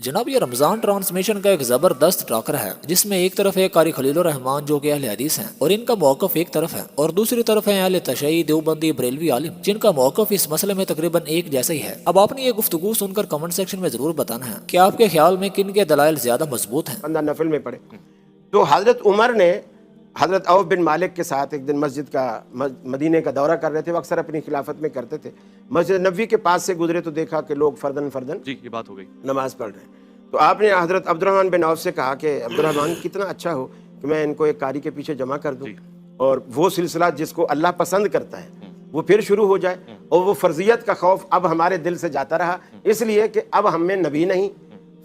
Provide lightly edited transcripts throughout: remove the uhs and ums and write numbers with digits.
جناب یہ رمضان ٹرانسمیشن کا ایک زبردست ٹاکر ہے جس میں ایک طرف ہے قاری خلیل الرحمان جو کہ اہل حدیث ہیں اور ان کا موقف ایک طرف ہے، اور دوسری طرف ہے اہل تشیع دیوبندی بریلوی عالم جن کا موقف اس مسئلے میں تقریباً ایک جیسا ہی ہے۔ اب آپ نے یہ گفتگو سن کر کمنٹ سیکشن میں ضرور بتانا ہے کہ آپ کے خیال میں کن کے دلائل زیادہ مضبوط ہیں۔ بندہ نفل میں پڑھے تو حضرت عمر نے حضرت عوف بن مالک کے ساتھ ایک دن مسجد کا مدینے کا دورہ کر رہے تھے، وہ اکثر اپنی خلافت میں کرتے تھے، مسجد نبوی کے پاس سے گزرے تو دیکھا کہ لوگ فردن جی یہ بات ہو گئی نماز پڑھ رہے ہیں۔ تو آپ نے حضرت عبد الرحمن بن عوف سے کہا کہ عبد الرحمن کتنا اچھا ہو کہ میں ان کو ایک قاری کے پیچھے جمع کر دوں اور وہ سلسلہ جس کو اللہ پسند کرتا ہے وہ پھر شروع ہو جائے، اور وہ فرضیت کا خوف اب ہمارے دل سے جاتا رہا، اس لیے کہ اب ہم میں نبی نہیں،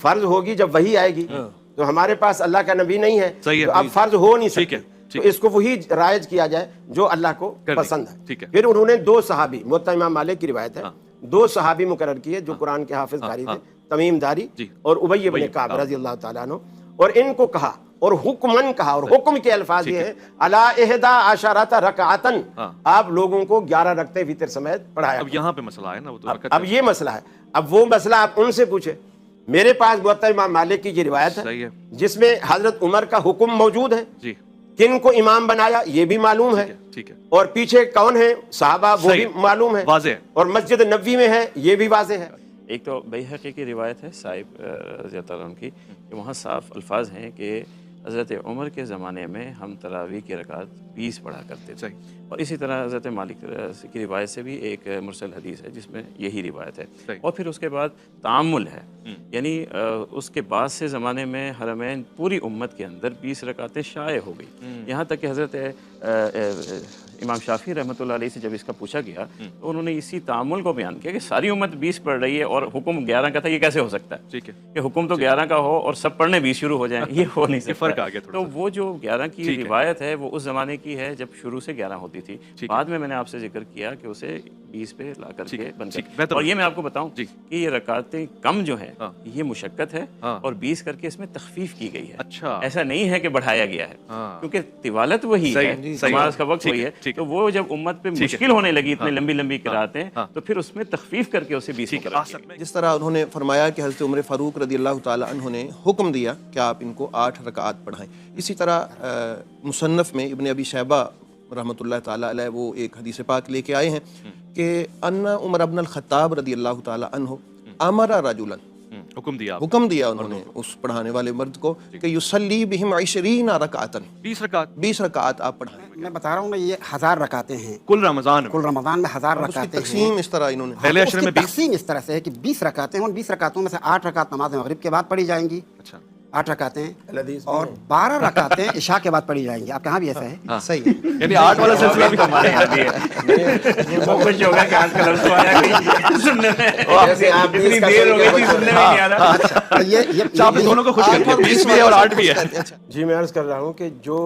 فرض ہوگی جب وہی آئے گی، تو ہمارے پاس اللہ کا نبی نہیں ہے تو اب فرض ہو نہیں سکتے، تو اس کو وہی رائج کیا جائے جو اللہ کو پسند ہے۔ پھر انہوں نے دو صحابی، موطا امام مالک کی روایت ہے، دو صحابی مقرر کیے جو قرآن کے حافظ قاری تھے، تمیم داری اور ابی بن کعب رضی اللہ تعالیٰ عنہ، اور ان کو کہا اور حکمن کہا، اور حکم کے الفاظ یہ ہیں الا احدا عشرۃ رکعتن، آپ لوگوں کو 11 رکعتیں وتر سمیت پڑھایا۔ اب یہاں پہ مسئلہ ہے نا، وہ تو اب یہ مسئلہ ہے، اب وہ مسئلہ آپ ان سے پوچھیں۔ میرے پاس موطا امام مالک کی یہ روایت ہے جس میں حضرت عمر کا حکم موجود ہے، کن کو امام بنایا یہ بھی معلوم ہے، اور پیچھے کون ہیں صحابہ وہ بھی معلوم ہے، اور مسجد نبوی میں ہے یہ بھی واضح ہے۔ ایک تو بیہقی کی روایت ہے صاحب رضی اللہ عنہ کی، کہ وہاں صاف الفاظ ہیں کہ حضرت عمر کے زمانے میں ہم تراویح کی رکعت 20 پڑھا کرتے تھے، اور اسی طرح حضرت مالک کی روایت سے بھی ایک مرسل حدیث ہے جس میں یہی روایت ہے، اور پھر اس کے بعد تعامل ہے، یعنی اس کے بعد سے زمانے میں حرمین پوری امت کے اندر 20 رکعتیں شائع ہو گئی، یہاں تک کہ حضرت امام شافعی رحمۃ اللہ علیہ سے جب اس کا پوچھا گیا تو انہوں نے اسی تعامل کو بیان کیا کہ ساری امت 20 پڑھ رہی ہے اور حکم 11 کا تھا، یہ کیسے ہو سکتا ہے کہ حکم تو 11 کا ہو اور سب پڑھنے 20 شروع ہو جائیں، یہ ہو نہیں سکتا۔ فرق آ گیا تھوڑا تو وہ جو 11 کی روایت ہے وہ اس زمانے کی ہے جب شروع سے 11 ہوتی تھی، بعد میں نے آپ سے ذکر کیا کہ اسے 20 پہ لا کر کے بن کر، اور یہ میں آپ کو بتاؤں کہ یہ رکعتیں کم جو ہیں یہ مشقت ہے، اور 20 کر کے اس میں تخفیف کی گئی ہے، ایسا نہیں ہے کہ بڑھایا گیا ہے، کیونکہ طوالت وہی ہے، نماز کا وقت وہی ہے، تو وہ جب امت پہ مشکل ہونے لگی اتنے لمبی لمبی قراتیں تو پھر اس میں تخفیف کر کے اسے 20 کرا دیا۔ جس طرح انہوں نے فرمایا کہ حضرت عمر فاروق رضی اللہ تعالیٰ عنہ نے حکم دیا کہ آپ ان کو 8 رکعات پڑھائیں، اسی طرح مصنف میں ابن ابی شیبہ رحمۃ اللہ تعالیٰ علیہ وہ ایک حدیث پاک لے کے آئے ہیں کہ ان عمر بن الخطاب رضی اللہ تعالیٰ عنہ امر رجلا، حکم دیا انہوں نے اس پڑھانے والے مرد کو کہ یصلی بہم 20 رکعتن، 20 رکعات آپ پڑھائیں۔ میں بتا رہا ہوں نا، یہ 1000 رکعتیں ہیں کل رمضان میں 1000 رکعتیں ہیں، تقسیم اس طرح انہوں نے پہلے عشرے میں تقسیم اس طرح سے ہے کہ 20 رکعتیں ہیں، 20 رکعتوں میں سے 8 رکعت نماز مغرب کے بعد پڑھی جائیں گی، 8 رکعتیں، اور 12 رکعتیں عشاء کے بعد پڑھی جائیں گی۔ آپ کہاں بھی ایسا ہے؟ صحیح ہے، یعنی 8 والا سلسلہ بھی ہمارے یہاں بھی ہے، وہ کچھ ہوگا کہ آج کل تو آیا کہ سننے میں اتنی دیر ہو گئی تھی سننے میں نہیں آ رہا، یہ دونوں کو خوش کر دیا، 20 بھی ہے اور 8 بھی ہے۔ جی میں عرض کر رہا ہوں کہ جو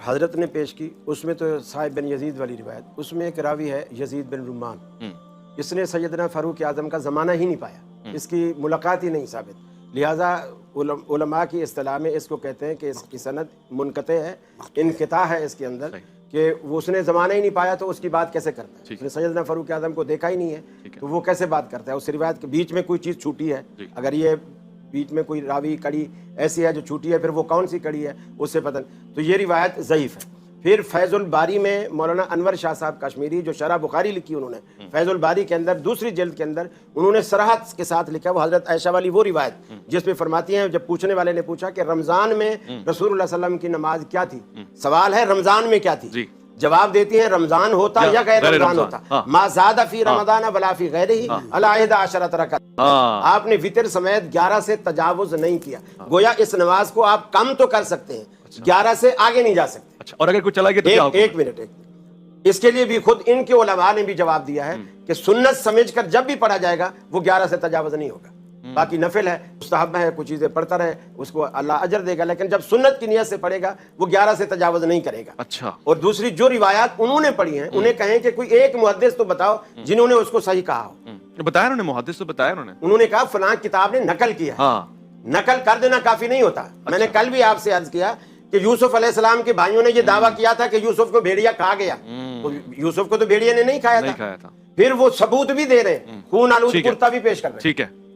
حضرت نے پیش کی اس میں تو صاحب بن یزید والی روایت، اس میں ایک راوی ہے یزید بن رمان، اس نے سیدنا فاروق اعظم کا زمانہ ہی نہیں پایا، اس کی ملاقات ہی نہیں ثابت، لہٰذا علماء کی اصطلاح میں اس کو کہتے ہیں کہ اس کی سند منقطع ہے، انقطاع ہے اس کے اندر، کہ وہ اس نے زمانہ ہی نہیں پایا تو اس کی بات کیسے کرتا ہے، اس نے سیدنا فاروق اعظم کو دیکھا ہی نہیں ہے تو وہ کیسے بات کرتا ہے، اس روایت کے بیچ میں کوئی چیز چھوٹی ہے، اگر یہ بیچ میں کوئی راوی کڑی ایسی ہے جو چھوٹی ہے، پھر وہ کون سی کڑی ہے اس سے پتہ، تو یہ روایت ضعیف ہے۔ پھر فیض الباری میں مولانا انور شاہ صاحب کشمیری جو شرح بخاری لکھی انہوں نے، فیض الباری کے اندر دوسری جلد کے اندر انہوں نے صراحت کے ساتھ لکھا، وہ حضرت عائشہ والی وہ روایت جس میں فرماتی ہیں جب پوچھنے والے نے پوچھا کہ رمضان میں رسول اللہ صلی اللہ علیہ وسلم کی نماز کیا تھی، سوال ہے رمضان میں کیا تھی، جواب دیتی ہیں رمضان ہوتا یا غیر رمضان ہوتا، ما زاد فی رمضان ولا فی غیرہ الا 11 رکعت، آپ نے وتر سمیت 11 سے تجاوز نہیں کیا، گویا اس نماز کو آپ کم تو کر سکتے ہیں، 11 سے آگے نہیں جا سکتے۔ اور اگر کوئی چلا گیا تو کیا ہوگا؟ ایک منٹ، اس کے لیے بھی خود ان کے علماء نے بھی جواب دیا ہے کہ سنت سمجھ کر جب بھی پڑھا جائے گا وہ 11 سے تجاوز نہیں ہوگا، باقی نفل ہے، مستحب ہے، کچھ چیزیں پڑھتا رہے اس کو اللہ اجر دے گا، لیکن جب سنت کی نیت سے پڑھے گا وہ 11 سے تجاوز نہیں کرے گا۔ اچھا، اور دوسری جو روایات انہوں نے پڑھی ہیں انہیں کہیں کہ کوئی ایک محدث تو بتاؤ جنہوں نے اس کو صحیح کہا ہو، بتایا انہوں نے، محدث تو بتایا انہوں نے کہا فلاں کتاب نے نقل کیا، نقل کر دینا کافی نہیں ہوتا۔ میں نے کل بھی آپ سے عرض کیا کہ یوسف علیہ السلام کے بھائیوں نے یہ دعویٰ کیا تھا کہ یوسف کو بھیڑیا کھا گیا، تو یوسف کو تو بھیڑیا نے نہیں کھایا تھا، پھر وہ ثبوت بھی دے رہے ہیں، خون آلود کرتا بھی پیش کر رہے ہیں، ٹھیک ہے،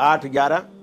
8, 11